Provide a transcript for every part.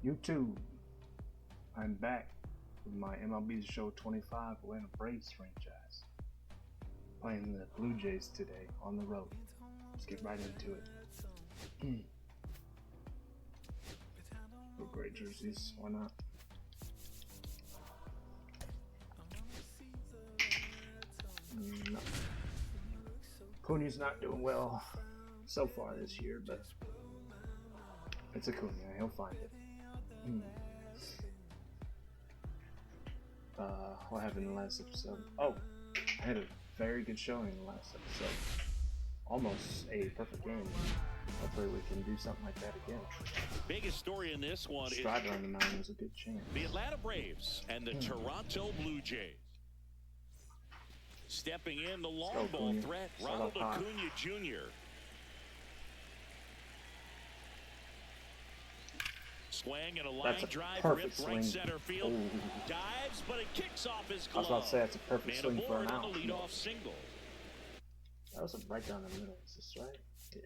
YouTube, I'm back with my MLB Show 25 Atlanta Braves franchise. Playing the Blue Jays today on the road. Let's get right into it. Oh, great jerseys, why not? No. Acuña's not doing well so far this year, but it's Acuña, he'll find it. What happened in the last episode? Oh, I had a very good showing in the last episode. Almost a perfect game. Hopefully we can do something like that again. Biggest story in this one is Strider on the mound was a good chance. the Atlanta Braves and the Toronto Blue Jays. Stepping in, the long ball threat, Ronald Acuña Jr. Swing and a line drive ripped right center field. Ooh. Dives, but it kicks off his glove. I was about to say that's a perfect swing for an out. On the leadoff single. That was a right down the middle. Is this right? Yeah.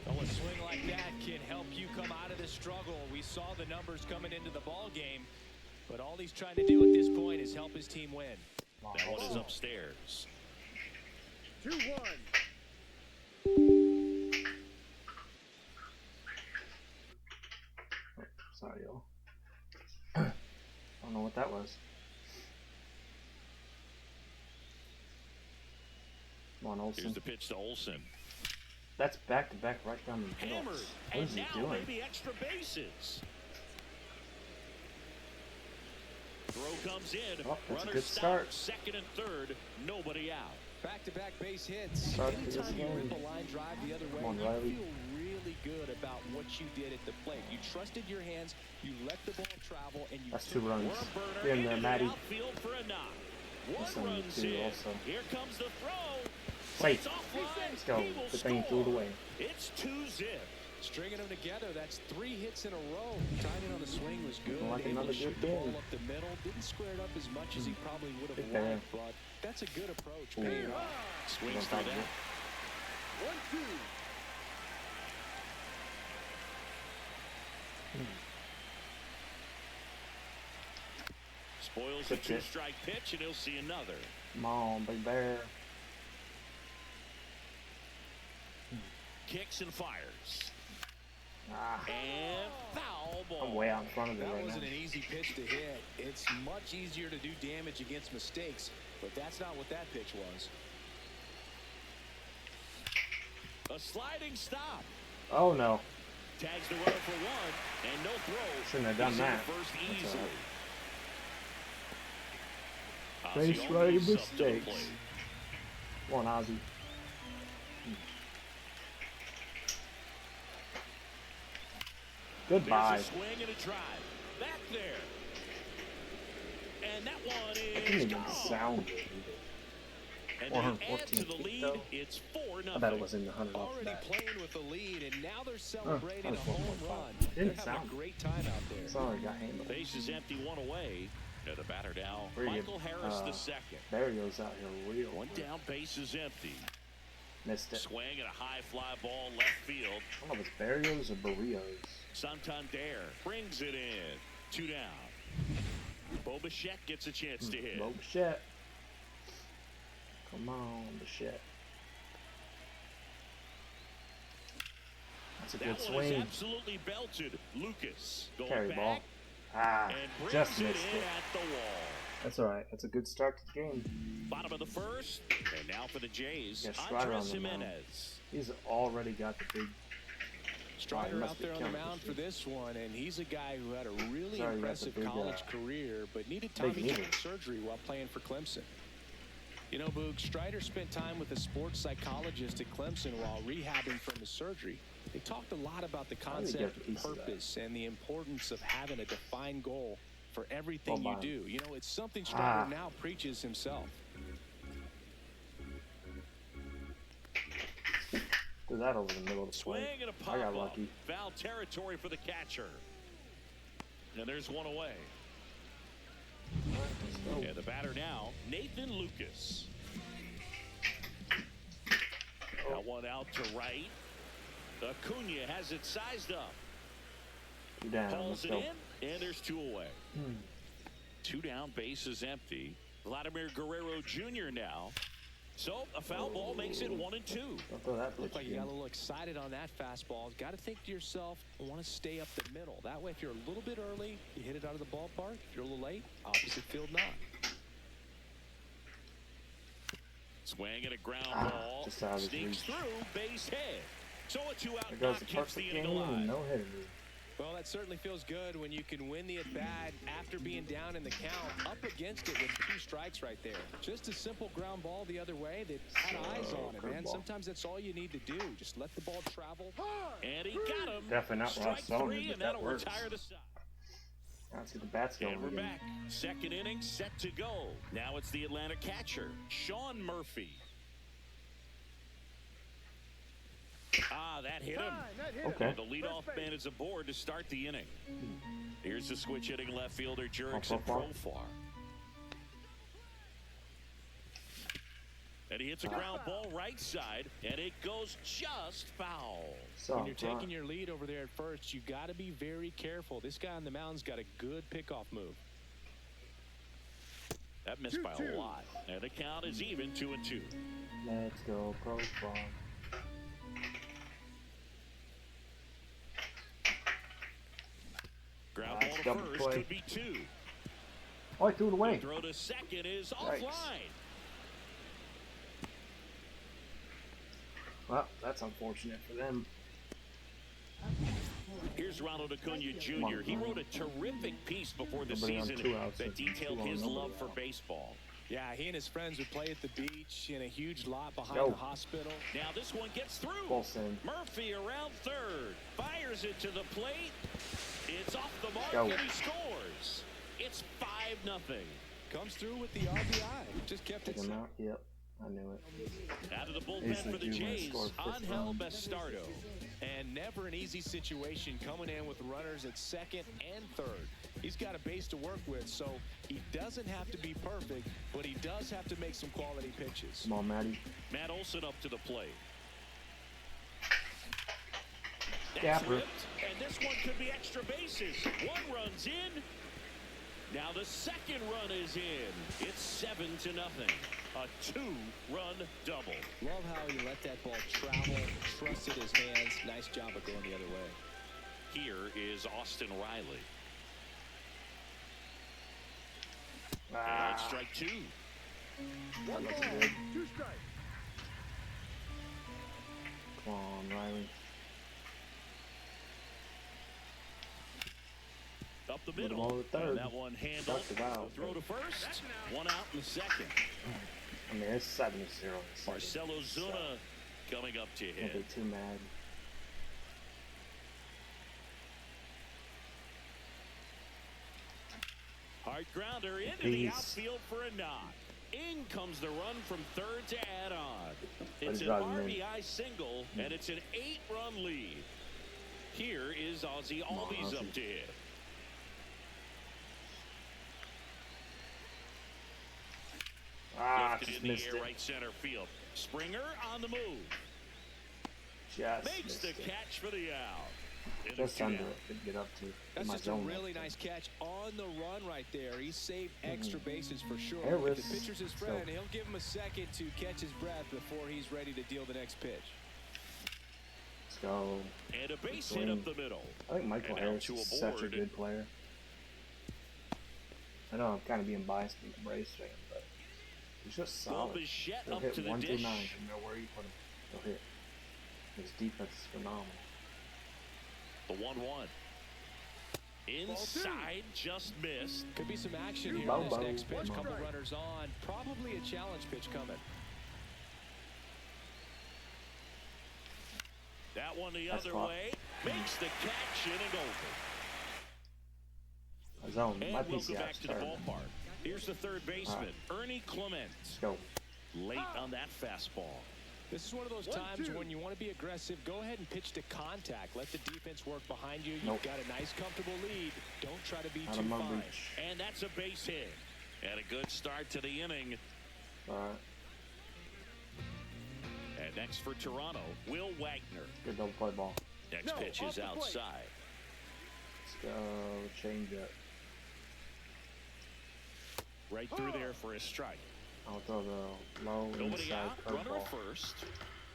Oh, a swing like that can help you come out of this struggle. We saw the numbers coming into the ball game, but all he's trying to do at this point is help his team win. That one is upstairs. 2-1. Sorry, y'all. I don't know what that was. Come on, Olsen. Here's the pitch to Olsen. That's back to back right down the middle. Hammered. What is And he now doing? maybe extra bases. Throw comes in. Oh, that's a Runner good start. Second and third. Nobody out. Back-to-back base hits. Start to this Anytime you game. rip a line drive the other way, Come on, you Riley. feel really good about what you did at the plate. You trusted your hands, you let the ball travel, and you That's took 2 runs. Worm burner Get in there, into the Matty. outfield for a knock. That's One on runs you too, in. also. Here comes the throw. Safe. It's offline. Let's go. He will Good thing he score. threw it away. It's 2-zip. Stringing them together, that's 3 hits in a row. Timing on the swing was good. Looking like Able another to shoot good the ball game. up the middle. Didn't square it up as much as he probably would have Big fan. liked, but that's a good approach. Ooh. Paying off. Swings Don't through fight that. 1-2. Spoils the Good pitch. 2-strike pitch, and he'll see another. Come on, Big Bear. Kicks and fires. Ah, And foul ball. I'm way out in front of it That right now. wasn't an easy pitch to hit. It's much easier to do damage against mistakes, but that's not what that pitch was. A sliding stop. Oh no. Tags the runner for one, and no throw. Shouldn't have done He's in that. First That's easily. Base Osceola running is up to the mistakes. plate. Come on, Ozzy. Goodbye. There's a swing and a drive. Back there. And that one It is didn't even gone. sound good. And they add 414 to the feet, lead. though. It's 4-0. I bet it was in the 100 off the Already bat. playing with the lead, and now they're celebrating that a was home 1.5. run. Didn't They're having sound- a great time out there. Sorry, got handled. Base is empty, one away. And the batter now, Pretty good. Michael Harris the second. Barrios out here real One quick. down, base is empty. Missed it. Swing and a high fly ball left field. I don't know if it's Barrios or Barrios. Santander brings it in. 2 down. Bichette gets a chance to hit. Bichette. Come on, Bichette. That's a That good one is swing. absolutely belted. Lucas going Carry back ball. Ah, and brings just it missed in it. at the wall. That's alright. That's a good start to the game. Bottom of the first, and now for the Jays, Yeah, Strider Andres on the mound. Jimenez. He's already got the big. Strider must out be there on the counting mound this for this one, and he's a guy who had a really Sorry, you got the impressive big, college career, but needed big Tommy knee. John surgery while playing for Clemson. You know, Boog, Strider spent time with a sports psychologist at Clemson while rehabbing from his surgery. They talked a lot about the I need to get concept a of piece of that. purpose and the importance of having a defined goal for everything Well, you mine. do. You know, it's something Strider Ah. now preaches himself. Threw that over the middle of the Swing plate. and a pop I got up. lucky. Foul territory for the catcher. And there's one away. Let's go. And the batter now, Nathan Lucas. That one out to right. Acuña has it sized up. 2 down. Let's Hauls it go. in, and there's 2 away. 2 down, bases empty. Vladimir Guerrero Jr. now. So a foul ball makes it 1-2. Don't throw that Looked bitch like you got again. a little excited on that fastball. Got to think to yourself, I want to stay up the middle. That way, if you're a little bit early, you hit it out of the ballpark. If you're a little late, opposite field knock. Swing and a ground ball. Just out of his Sneaks reach. through, base hit. So a 2-out There goes knock the keeps the perfect inning game alive. and no hitter. Well, that certainly feels good when you can win the at-bat after being down in the count, up against it with 2 strikes right there. Just a simple ground ball the other way that had eyes on it, man. curveball. Sometimes that's all you need to do. Just let the ball travel. And he got him. Definitely not Strike Ross Sullivan, 3, but and that that'll works. retire the side. Let's get the bats going And we're again. back. Second inning set to go. Now it's the Atlanta catcher, Sean Murphy. That hit him. Okay. The leadoff man is aboard to start the inning. Here's the switch hitting left fielder, Jurickson Profar. And he hits a ground ball right side, and it goes just foul. So, When you're taking your lead over there at first, you got to be very careful. This guy on the mound's got a good pickoff move. That missed by a lot. And the count is even 2-2. Let's go, Profar. Ground ball to double first, play. could be 2. Oh, I threw it away. Throw to second is Yikes. offline. Well, that's unfortunate for them. Here's Ronald Acuna Jr. He wrote a terrific piece before the Nobody on season 2 outs, that so detailed 2 on his nobody love for out. baseball. Yeah, he and his friends would play at the beach in a huge lot behind Go. the hospital. Now this one gets through. Full send. Murphy around third. Fires it to the plate. It's off the mark Go. and he scores. It's 5-0. Comes through with the RBI. Just kept it Take him simple. out. Yep. I knew it. Out of the bullpen Usually for the do when it Jays, scores fifth Angel run. Bastardo. And never an easy situation coming in with runners at second and third. He's got a base to work with, so he doesn't have to be perfect, but he does have to make some quality pitches. Come on, Matty. Matt Olson up to the plate. That's Gapper. ripped, and this one could be extra bases. 1 run's in. Now the second run is in. It's 7-0. A 2-run double. Love how he let that ball travel, trusted his hands. Nice job of going the other way. Here is Austin Riley. And Ah, strike 2. that looks good. 2 strikes. Come on, Riley. Up the Put him middle. over third. And that one handled. Ducked it out. Throw to first. 1 out in the second. I mean, it's 7-0 in the second. Marcelo Zuna coming up to Can't hit. be too mad. Hard grounder into the Peace. outfield for a knock. In comes the run from third to add on. It's Let's an drive him in. RBI single, and it's an 8-run lead. Here is Ozzie on, Albies Ozzie. up to hit. Ah, Lifted just in the missed air, it. right center field. Springer on the move. Just Makes missed the it. catch for the out. And Just a 2 under down. it. Could get up to. That's my just a zone really right nice catch on the run right there. He saved extra bases for sure. There If was- the pitcher's his so- friend, he'll give him a second to catch his breath before he's ready to deal the next pitch. Let's go. And a base Swing. hit up the middle. I think Michael And now Harris two is such a aboard. good player. I know I'm kind of being biased being a Braves fan, but he's just Well, solid. Bichette He'll up hit to the 129. dish. No matter where you put him, he'll hit. His defense is phenomenal. The 1-1. Inside, just missed. Could be some action here Bow, in this bow. next pitch. Come on. Couple runners on. Probably a challenge pitch coming. That one the That's other fine. way. Makes the catch in and over. A zone. And My we'll go PCI back to the started. ballpark. Here's the third baseman, Ernie Clement. Let's go. Late on that fastball. This is one of those 1-2. times when you want to be aggressive. Go ahead and pitch to contact. Let the defense work behind you. You've Nope. got a nice, comfortable lead. Don't try to be Out too of my fine. reach. And that's a base hit. And a good start to the inning. All right. And next for Toronto, Will Wagner. Good double play ball. Next No, pitch off is the plate. outside. Let's go. Change up. Right through there for a strike. I'll throw the low Nobody inside out. Runner curveball. first.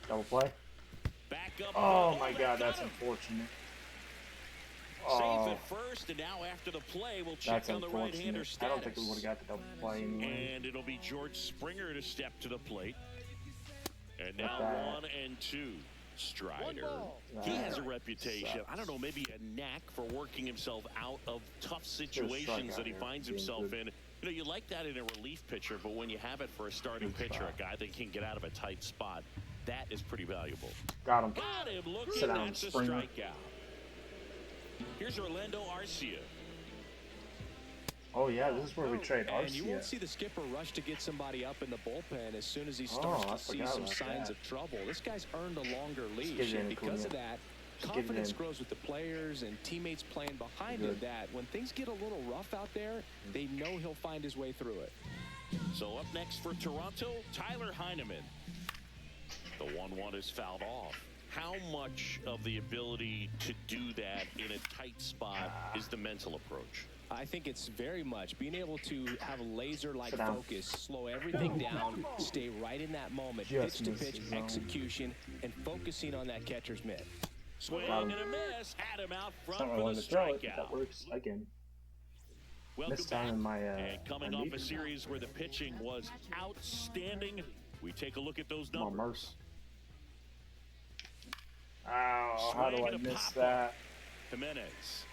Double play. Back up. Oh my that God, got that's him. unfortunate. Safe Oh, at first, and now after the play, we'll check that's on the right-hander unfortunate. I status. don't think we would have got the double play anyway. And it'll be George Springer to step to the plate. And now that. 1-2. Strider. That He has a reputation, sucks. I don't know, maybe a knack for working himself out of tough situations that he finds himself in. You know, you like that in a relief pitcher, but when you have it for a starting pitcher, a guy that can get out of a tight spot, that is pretty valuable. Got him. Got him looking. Sit down, That's a Springer. strikeout. Here's Orlando Arcia. Oh yeah, this is where we trade And you won't Arcia. see the skipper rush to get somebody up in the bullpen as soon as he I starts to see forgot some about signs that. of trouble. This guy's earned a longer get leash, it and in, because of Acuna. that, Just get it confidence in. grows with the players and teammates playing behind him, Good. that when things get a little rough out there, they know he'll find his way through it. So up next for Toronto, Tyler Heineman. The 1-1 is fouled off. How much of the ability to do that in a tight spot is the mental approach? I think it's very much being able to have a laser-like Sit down. focus, slow everything down, stay right in that moment, Just pitch-to-pitch missed his own. execution, and focusing on that catcher's mitt. Swing Got and him. a miss. Had him out It's front not for really the to throw it, but strikeout. that works again. Welcome Missed time back. in my And coming my off meter. a series where the pitching was outstanding, we take a look at those Come on, numbers. Merce. Ow, how do Swing I and a miss pop-up. that? Jimenez.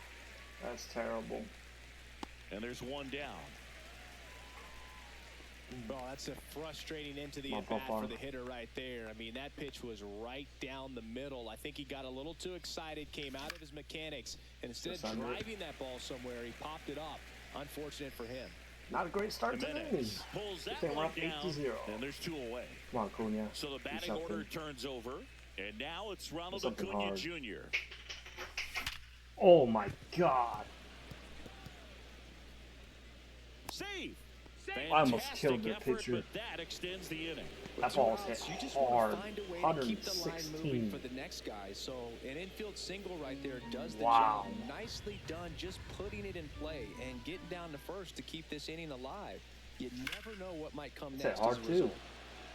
That's terrible. And there's one down. Well, that's a frustrating end to the Come on, at-bat Popeye. for the hitter right there. I mean, that pitch was right down the middle. I think he got a little too excited, came out of his mechanics, and instead Just of under it. driving that ball somewhere, he popped it up. Unfortunate for him. Not a great start to the inning. Jimenez pulls that Thing we're one up down, 8-0. and there's two away. Come on, Cunha. So the Do batting something. order turns over, and now it's Ronald something Acuna hard. Jr. Oh my God. Save. I almost killed the Fantastic effort, pitcher. but that extends the inning. That ball's hit You just hard. want to find a way to keep the line moving 116. for the next guy. So an infield single right there does the Wow. job. Nicely done, just putting it in play and getting down to first to keep this inning alive. You never know what might come It's next hard as a too. result.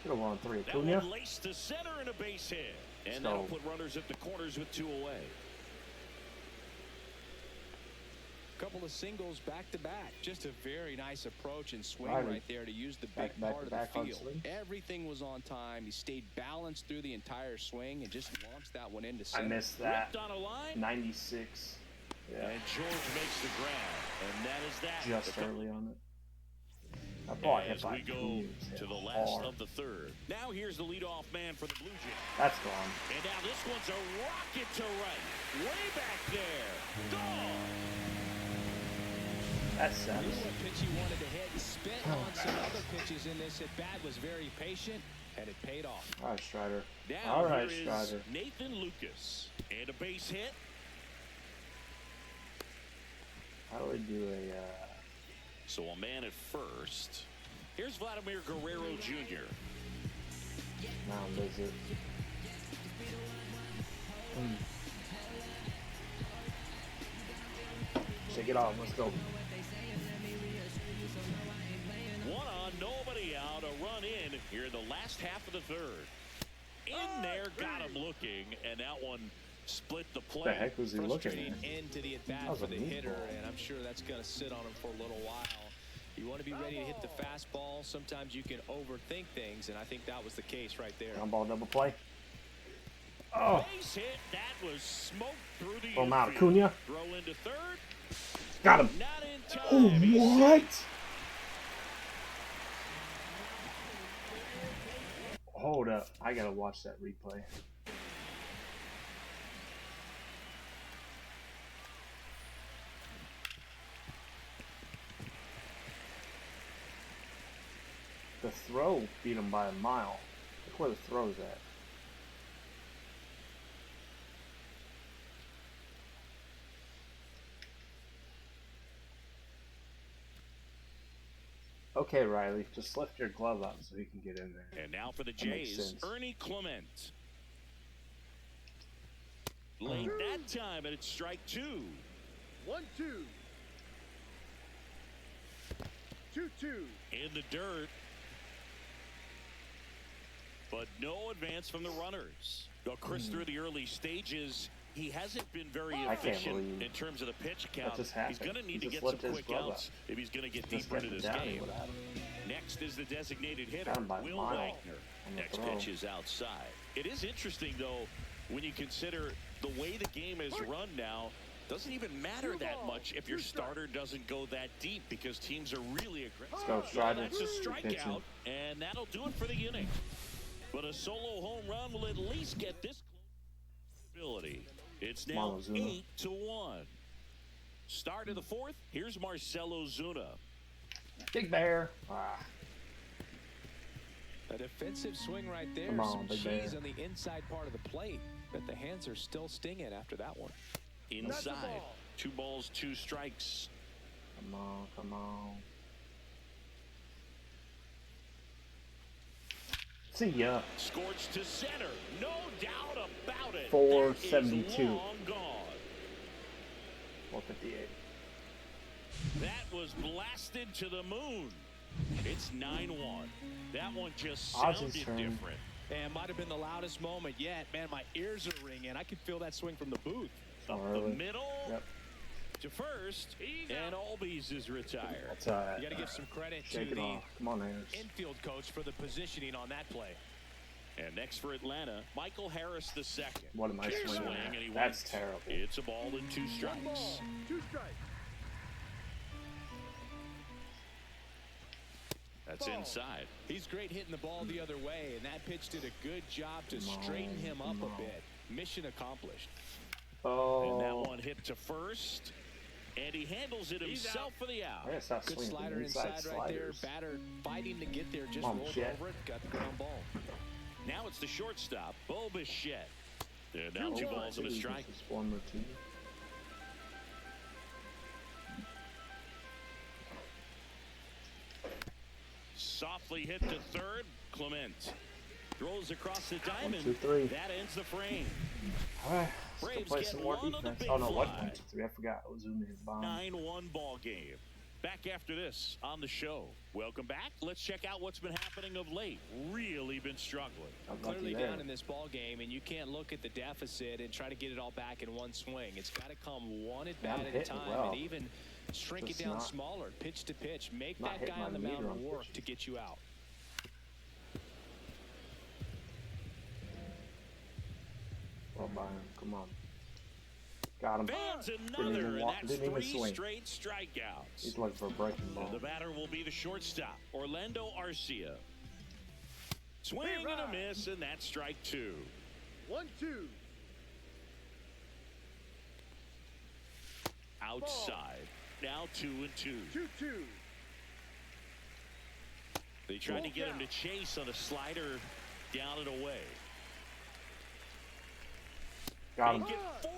Could have won 3. That Cunha. one laced to center and a base hit. And Let's that'll go. put runners at the corners with two away. Couple of singles back-to-back. Just a very nice approach and swing Riley. right there to use the big Back-to-back part of back the on field. swing. Everything was on time. He stayed balanced through the entire swing and just launched that one into I center. missed that. Ripped on a line, 96. Yeah. and George makes the grab. And that is that. Just The- early on it. That ball hit As by we go Cunha's hit to the last hard. of the third. Now here's the leadoff man for the Blue Jays. That's gone. And now this one's a rocket to right. Way back there. Gone. That Knew sucks. what pitch he wanted to hit. Spit on some other pitches in this at-bat. Was very patient, and it paid off. All right, Strider. Now All right, here is Strider. Nathan Lucas. And a base hit. How do we do a? So a man at first. Here's Vladimir Guerrero Jr. Mound visit? Shake it off. Let's go. One on, nobody out. A run in here in the last half of the third. In there, got him looking, and that one split the play. What the heck was he looking Frustrating at? end to the That at-bat was for a the meatball. hitter, and I'm sure that's going to sit on him for a little while. You want to be ready to hit the fastball. Sometimes you can overthink things, and I think that was the case right there. Ground ball double play. Oh, Base hit. That was smoked through the throw him out. infield. Acuna. Throw into third. Got him. Not in time. Oh, He's what? Hold up. I gotta watch that replay. The throw beat him by a mile. Look where the throw's at. Okay, Riley, just lift your glove up so he can get in there. And now for the That makes Jays, sense. Ernie Clement. Late that time, and it's strike two. 1-2. 2-2. In the dirt. But no advance from the runners. Well, Chris, through the early stages, he hasn't been very efficient in terms of the pitch count. He's going to need to get some quick outs if he's going to get deeper into this game. Next is the designated hitter, Will Wagner. Next pitch is outside. It is interesting, though, when you consider the way the game is run now. Doesn't even matter that much if your starter doesn't go that deep because teams are really aggressive. Let's go, Strider. That's a strikeout, and that'll do it for the inning. But a solo home run will at least get this ability. It's now 8-1. Start of the fourth. Here's Marcell Ozuna. Big Bear. A defensive swing right there. Come on, some Big cheese Bear. on the inside part of the plate. But the hands are still stinging after that one. Inside. 2 balls, 2 strikes. Come on, come on. See ya. Scorched to center. No doubt about it. 472. Long gone. 458. That was blasted to the moon. It's 9-1. That one just sounded different. And might have been the loudest moment yet. Man, my ears are ringing. I could feel that swing from the booth. Up the middle. Yep. To first, and Albies is retired. That's all right. You got to give some credit to Shake it the off. Come on, Harris. infield coach for the positioning on that play. And next for Atlanta, Michael Harris the second. What am I swinging And at? he That's wins. terrible. It's a ball and 2 1 strikes. ball, 2 strikes. That's inside. He's great hitting the ball the other way, and that pitch did a good job to straighten him up a bit. Mission accomplished. And that Oh. one hit to first. And he handles it himself for the out. I gotta stop Good swinging slider from inside inside right there. sliders. Batter fighting to get there. Just Come on, rolled Bichette. over it. Got the ground ball. Now it's the shortstop, Bichette. And now 2 balls and a strike. This is former team. Softly hit to third. Clement throws across the diamond. 1, 2, 3. That ends the frame. All right. Let's Braves go play get some more one on the defense. big Oh no, what? fly. 1, 2, 3. I forgot. Ozuna his bomb. 9-1 ball game. Back after this on the show. Welcome back. Let's check out what's been happening of late. Really been struggling. Clearly down in this ball game, and you can't look at the deficit and try to get it all back in one swing. It's got to come one at bat at a time, and even shrink it down smaller, pitch to pitch. Make that guy on the mound work to get you out. Well, Byron, come on. Got him. Fans another, and that's Didn't even 3 swing. straight strikeouts. He's looking for a breaking ball. The batter will be the shortstop, Orlando Arcia. Swing and a miss, and that's strike 2. 1-2. Outside. Now 2-2. 2-2. They tried to get him to chase on a slider down and away. Got him. Get 4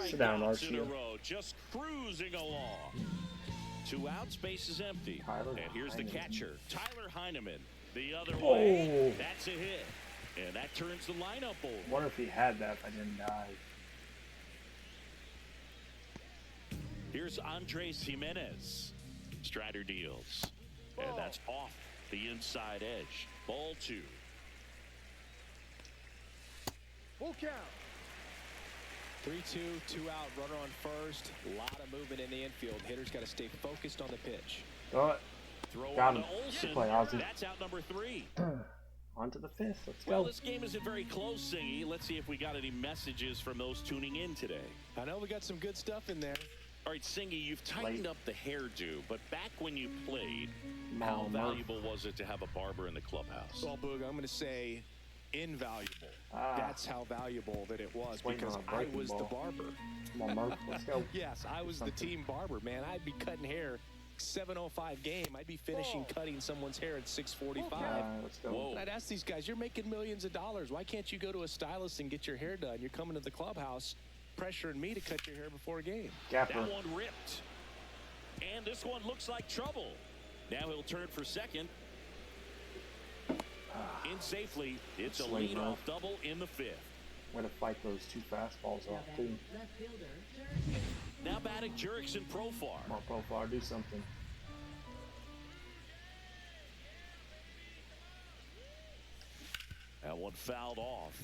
Sit down, strikeouts in a Arcia. row, just cruising along. 2 outs, base is empty. Tyler And here's the Heineman. catcher, Tyler Heineman. The other way. That's a hit. And that turns the lineup over. I wonder if he had that if I didn't die. Here's Andres Jimenez. Strider deals. And that's off the inside edge. Ball 2. Full count. 3-2, 2 out, runner on first. A lot of movement in the infield. Hitter's got to stay focused on the pitch. Throw it. Throw Got on him. to Olsen. Good play, Ozzy. That's out number 3. On to the 5th. Let's Well, go. this game isn't very close, Singy. Let's see if we got any messages from those tuning in today. I know we got some good stuff in there. All right, Singy, you've tightened up the hairdo, but back when you played, how Mom, valuable was it to have a barber in the clubhouse? Well, Boog, I'm going to say invaluable. That's how valuable that it was, Waiting because on a I breaking was the ball. barber. Come on, Mark. Let's go. Yes, I was the team barber, man. I'd be cutting hair 7:05 game. I'd be finishing cutting some's hair at 6:45. Let's go. Whoa. And I'd ask these guys, you're making millions of dollars. Why can't you go to a stylist and get your hair done? You're coming to the clubhouse pressuring me to cut your hair before a game. Gapper. That one ripped. And this one looks like trouble. Now he'll turn for second. In safely. It's a Slate leadoff off. double in the 5th. Way to fight those 2 fastballs off, too. Left fielder, turn. Now batting Jurickson Profar. Come on, Profar, do something. That one fouled off.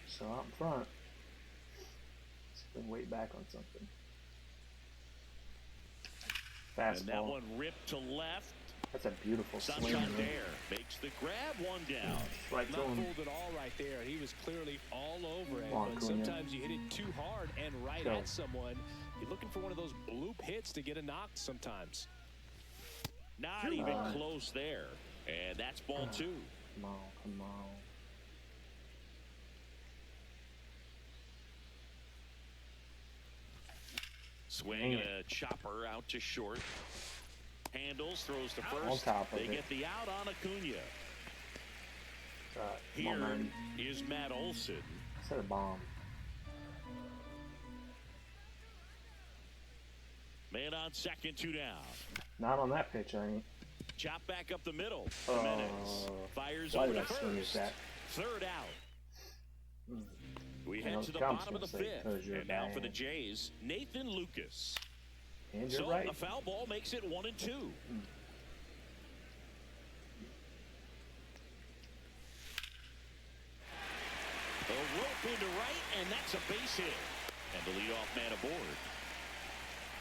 So out in front. Let's bring weight back on something. Fastball. And that one ripped to left. That's a beautiful swing. Santander makes the grab, one down. Right to Not him. fooled at all right there. He was clearly all over it. Come on, But Cunha. sometimes you hit it too hard and right Go. at someone. You're looking for one of those bloop hits to get a knock sometimes. Not even close there. And that's ball two. Come on, come on. Swing and a chopper out to short. Handles, throws to On first. top of They it. get the out on Acuna. Come on, Here man. is Matt Olson. Set a bomb. Man on second, two down. Not on that pitch, I ain't. Chop back up the middle. Jimenez fires Why over did to I swing at first. that? Third out. We I head know to the Trump's bottom of the gonna say, fifth. 'cause you're And now for bad. the Jays, Nathan Lucas. And you're So right. a foul ball makes it 1-2. A rope into right, and that's a base hit. And the leadoff man aboard.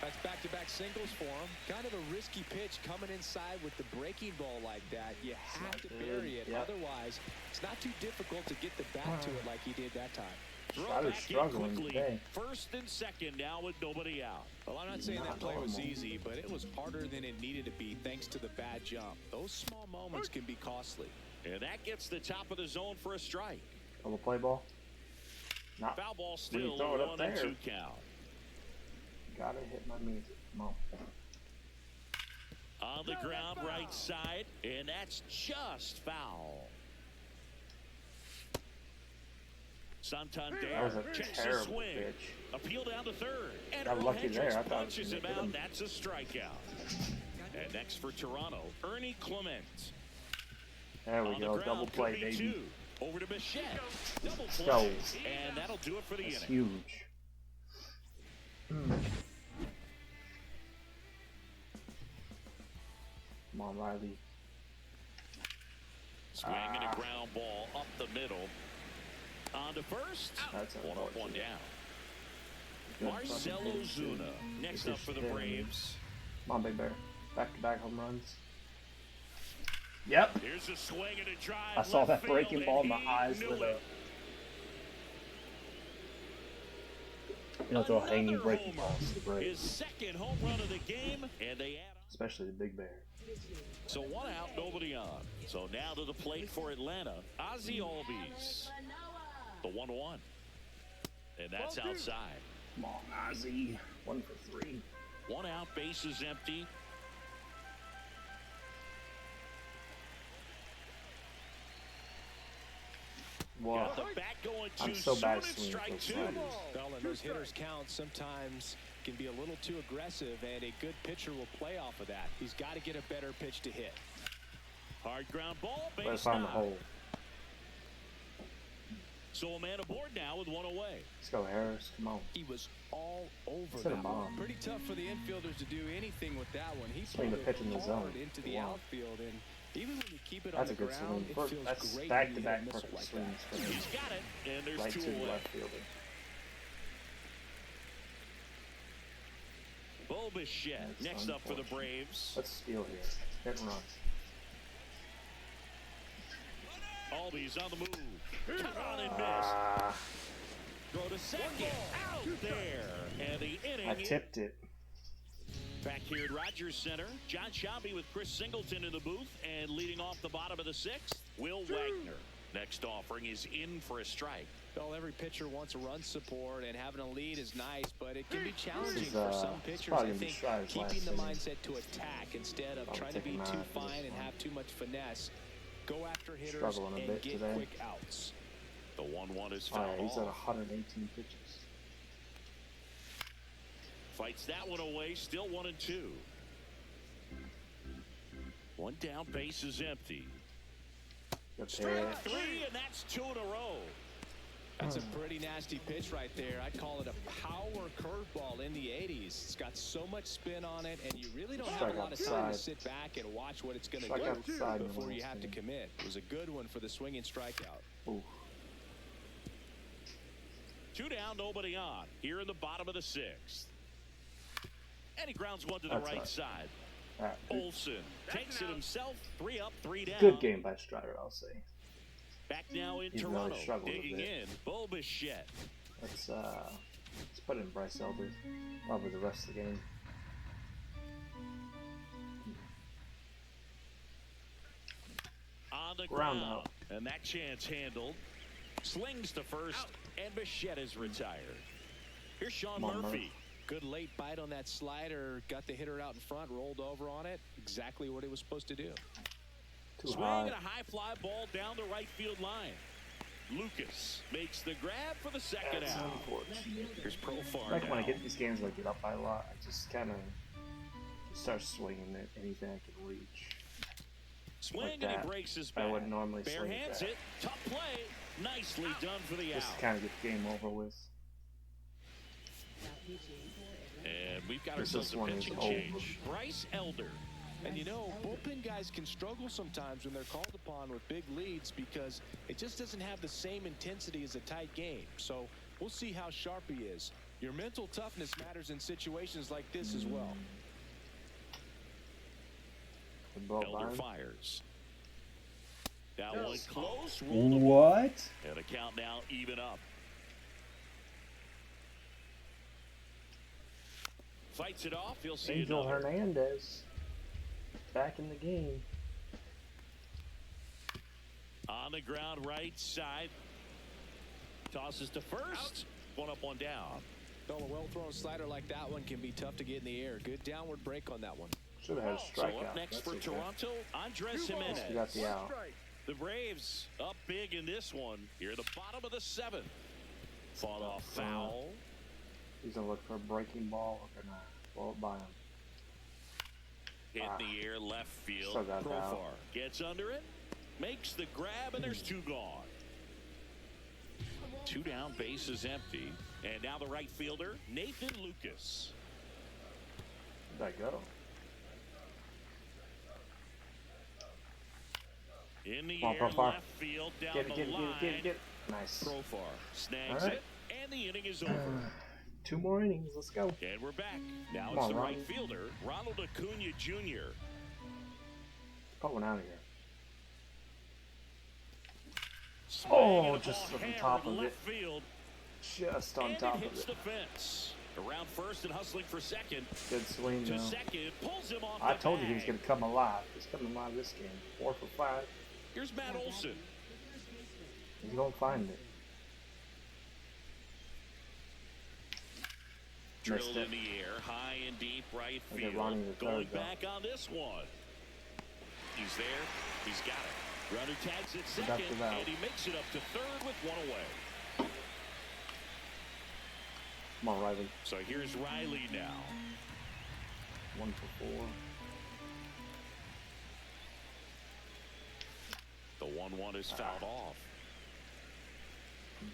That's back-to-back singles for him. Kind of a risky pitch coming inside with the breaking ball like that. You have not to good. bury it. Yep. Otherwise, it's not too difficult to get the bat to it like he did that time. Throw Strider's back in struggling quickly. today. First and second now with nobody out. Well, I'm not saying Not that play was normal. easy, but it was harder than it needed to be thanks to the bad jump. Those small moments can be costly. And that gets the top of the zone for a strike. Double play ball. Not. Foul ball When still you throw it up 1-2 there. count. Gotta hit my music. Come on. On the ground right side, and that's just foul. Santander That was a checks the terrible swing. pitch. Appeal down to third. And Got lucky Hendricks there. I thought it was punches gonna him hit out. him. That's a strikeout. And next for Toronto, Ernie Clement. There we On the go. ground, Double play, could be baby. two. Over to Bichette. Double play. Go. And that'll do it for the That's inning. huge. Come on, Riley. Swing and a ground ball up the middle. On to first. That's One up, one unfortunate. down. Good Marcelo fucking pitch, too. Zuna next Good up for the pitch. Braves. Come on, Big Bear. Back-to-back home runs. Yep. Here's a swing and a drive. I saw left that field, breaking and ball, my he eyes knew lit it. up. You know, throw hanging Another breaking homer. balls to the His Braves, second home run of the game, and they add on. especially the Big Bear. So one out, nobody on. So now to the plate for Atlanta, Ozzie Albies. The 1-1. And that's Ball two. outside. Come on, Ozzy. 1 for 3. One out, base is empty. Whoa. Got the bat going I'm too so soon. bad It's swinging strike for two. sliders. Well, and those hitters count sometimes can be a little too aggressive, and a good pitcher will play off of that. He's got to get a better pitch to hit. Hard ground ball, Better base find the knock. hole. So a man aboard now with one away. Let's go, Harris. Come on. He was all over Hit a that bomb. one. Pretty tough for the infielders to do anything with that one. He Swing pulled the pitch it in the hard zone. into the Wow. outfield, and even when you keep it That's on a the good ground, swing. it First, feels that's great back-to-back when you hit a perfect missile like swings that. for him. He's got it, and there's Right two to the away. left fielder. Bo Bichette That's next up for the unfortunate. Braves. Let's steal here. Hit and run. Albies on the move. Cut on and miss. Ah, Go to second. Out there. And the inning I tipped it. back here at Rogers Center. John Schaube with Chris Singleton in the booth. And leading off the bottom of the sixth, Will Wagner. Next offering is in for a strike. Well, every pitcher wants run support, and having a lead is nice, but it can be challenging is, for some it's pitchers. probably I gonna be think Strider's keeping the last mindset to attack instead of Probably trying to be taking too mine for this fine and one. have too much finesse. Go after hitters Struggling a and bit get today. quick outs. The 1-1 is All right, fouled he's at off. 118 pitches. Fights that one away. Still 1-2. One down, base is empty. Good Strike pitch. three, and that's two in a row. That's a pretty nasty pitch right there. I'd call it a power curveball in the 80s. It's got so much spin on it, and you really don't have a lot of time to sit back and watch what it's going to do before you have to commit. It was a good one for the swinging strikeout. Ooh. 2 down, nobody on. Here in the bottom of the 6th. And he grounds one to the right side. Olsen takes it himself. 3 up, 3 down. Good game by Strider, I'll say. Back now in Toronto, digging in, Bichette. Let's put in Bryce Elder. Probably the rest of the game. On the ground, and that chance handled. Slings to first, and Bichette is retired. Here's Sean Murphy. Good late bite on that slider. Got the hitter out in front, rolled over on it. Exactly what he was supposed to do. Swing and a high fly ball down the right field line. Lucas makes the grab for the second out. Here's Profar. Like when I get these games, I get up by a lot. I just kind of start swinging at anything I can reach. Swing like and he breaks his back. I wouldn't normally bare swing hands that. it. Tough play. Nicely done for the out. Just to kind of get the game over with. And we've got ourselves a pitching change. Bryce Elder. And you know, bullpen guys can struggle sometimes when they're called upon with big leads because it just doesn't have the same intensity as a tight game. So we'll see how sharp he is. Your mental toughness matters in situations like this as well. Elder fires. That one close. What? And the count now even up. Fights it off. He'll see Angel another. Hernandez back in the game. On the ground, right side. Tosses to first. One up, one down. Well, a well-thrown slider like that one can be tough to get in the air. Good downward break on that one. Should have had a strikeout. So up next for Toronto, Andres Jimenez. He got the out. The Braves up big in this one. Here at the bottom of the 7th. Fall off foul. He's gonna look for a breaking ball. Or gonna blow it by him. Hit in the air, left field. Profar gets under it, makes the grab, and there's 2 gone. 2 down, base is empty. And now the right fielder, Nathan Lucas. Where'd that go? In the air, left field, down the line. Get it. Nice. Profar snags it, and the inning is over. 2 more innings. Let's go. And we're back. Now it's the right fielder, Ronald Acuna Jr. Put one out of here. Oh, just on top of it. Field. Just on top of it. The fence. Around first and hustling for second. Good swing, though. Second, pulls him off I told you he was going to come alive. He's coming alive this game. 4 for 5. Here's Matt Olson. He's going to find it. Drilled in the air, high and deep right field. Going back on this one. He's there. He's got it. Runner tags it second, and he makes it up to third with 1 away. Come on, Riley. So here's Riley now. 1 for 4. The 1-1 is fouled off.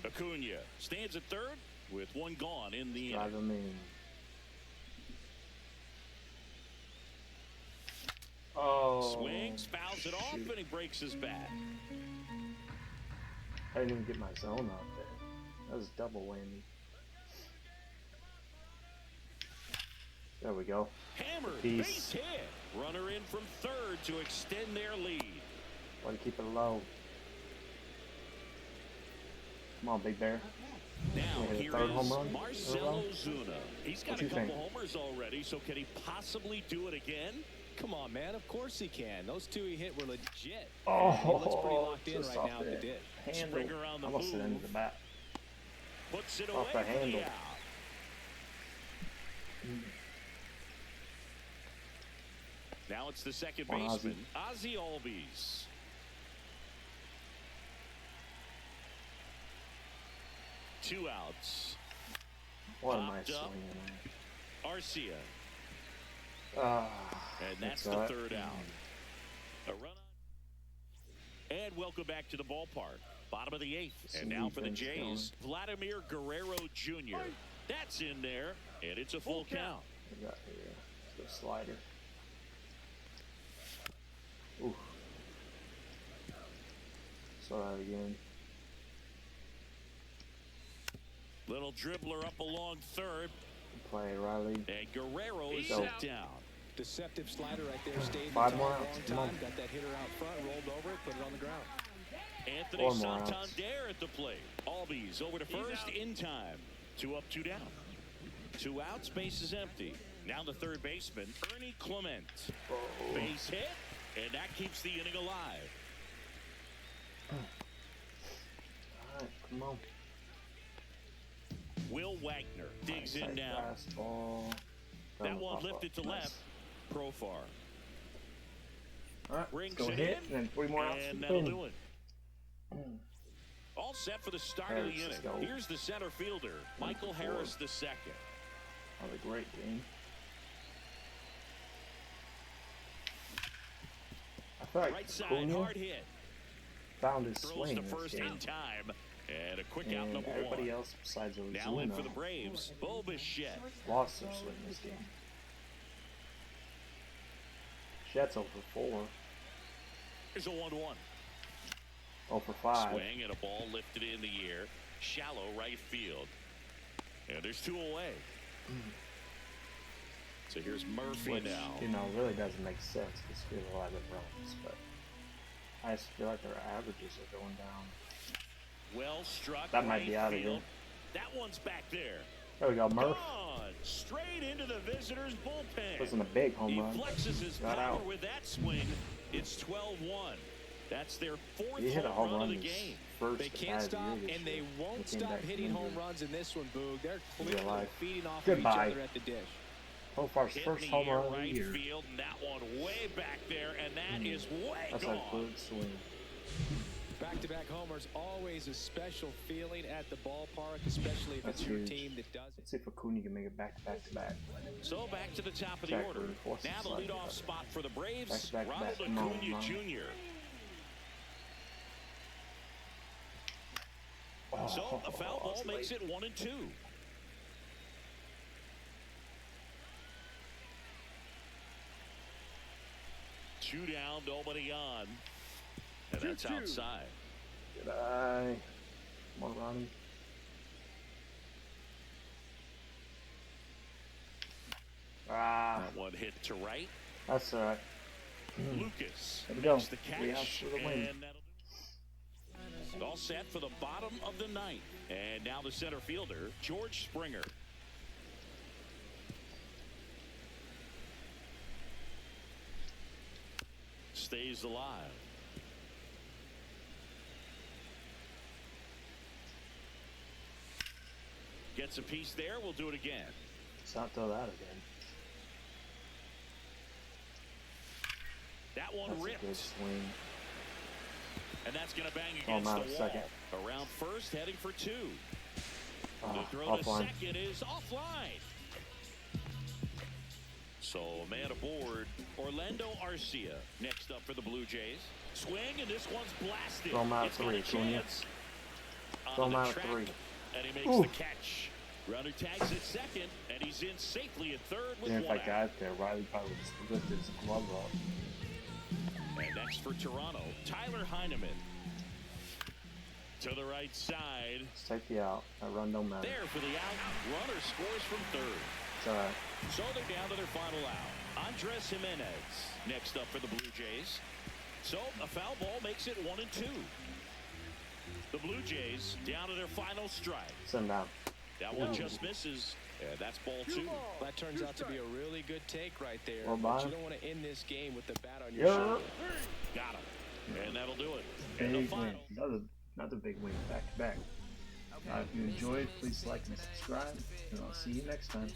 Acuna stands at third with 1 gone in the inning. Drive him in. Oh. Swings, fouls it off, and he breaks his bat. I didn't even get my zone out there. That was double whammy. There we go. Hammered, base hit. Runner in from third to extend their lead. Want to keep it low. Come on, Big Bear. Now here third is home run Marcell Ozuna. He's got a couple homers already, so can he possibly do it again? Come on, man. Of course he can. Those 2 he hit were legit. Oh, he looks pretty locked in right now if he did. Springer on the almost move. into the bat. Puts it off away the handle. Now it's the second baseman, Ozzie Albies. Two outs. What am I swinging at? Arcia. And that's the third out. A run on. And welcome back to the ballpark. Bottom of the 8th. And now for the Jays, Vladimir Guerrero Jr. That's in there, and it's a full count. We got here. Let's go slider. Ooh. Saw that again. Little dribbler up along third. Play Riley. And Guerrero is Go. set down. Deceptive slider right there. Stayed in 5 the more long outs. time. Got that hitter out front, rolled over it, put it on the ground. Anthony 4 more outs. Santander at the plate. Albies over to first in time. 2 up, 2 down. 2 outs, base is empty. Now the third baseman, Ernie Clement. Oh. Base hit, and that keeps the inning alive. Alright, come on. Will Wagner digs in now. Fastball. That one Pop lifted up. to Nice. left. Profar. Alright, Brings go it hit, in, and then 3 more outs. and to that'll win. do it. All set for the start of the Harris, let's inning. go. Here's the center fielder, Michael Harris II. Have a great game. I feel like Right side, Acuna hard hit. found his Throws swing to in first this game. in time. And a quick out And number everybody 1. else besides Now in for the Ozuna Braves, Bo Bichette. lost their swing this game. Jets over 4. Here's a 1-1. Over 5. Swing and a ball lifted in the air. Shallow right field. And there's 2 away. So here's Murphy Which, now. you know, really doesn't make sense because we have a lot of runs, but I just feel like their averages are going down. Well struck. That might right be out of field. here. That one's back there. There we go, Murph. Gone. Straight into the visitor's bullpen. Wasn't a big home He run. flexes his Got power out. with that swing. It's 12-1. That's their 4th He hit a home home run of run the this game. first They can't half stop, year this and they year. won't They came stop back from hitting home injury. runs in this one, Boog. They're Be clearly alive. feeding off Goodbye. of each other at the dish. So far, Hit first in home the air run of the right year. field, and that one way back there, and that is way That's gone. a good swing. Back-to-back homers, always a special feeling at the ballpark, especially if That's it's your huge. team that does it. Let's see if Acuna can make it back-to-back-to-back. So back to the top of the Jack order. Rude forces Now the slightly leadoff better. spot for the Braves, Back-to-back-to-back. Ronald Come on, Acuna Ron. Jr. Oh, So a foul ball it's makes late. it 1-2. Two down, nobody on. And that's 2-2. outside. Good eye. Come on, Ronnie. Ah, That one hit to right. that's alright. Lucas There we go. makes the 3 outs catch, for the win. and that'll do it. All set for the bottom of the 9th. And now the center fielder, George Springer. Stays alive. Gets a piece there. We'll do it again. Let's not throw that again. That one That's a ripped. good swing. And that's going to bang Oh, against I'm the out of wall. second. Around first, heading for 2. The Oh, throw offline. to second is offline. So a man aboard, Orlando Arcia. Next up for the Blue Jays. Swing, and this one's blasted. Throw him out It's of got a 3, Acuna. chance. Throw On him the out of track, 3. And he makes Ooh. the catch. Runner tags at second, and he's in safely at third with And if one I out. got there, Riley probably would just lift his glove up. And next for Toronto, Tyler Heineman. To the right side. Let's take the out. That run don't matter. There for the out. Runner scores from third. It's alright. So they're down to their final out. Andres Jimenez next up for the Blue Jays. So a foul ball makes it 1-2. The Blue Jays down to their final strike. Send out. That one just misses. And that's ball 2. That turns out to be a really good take right there. Well, but bye. you don't want to end this game with the bat on your Yeah. shoulder. Got him. And that'll do it. And the Big win. final. Another big win back to back. If you enjoyed, please like and subscribe, and I'll see you next time.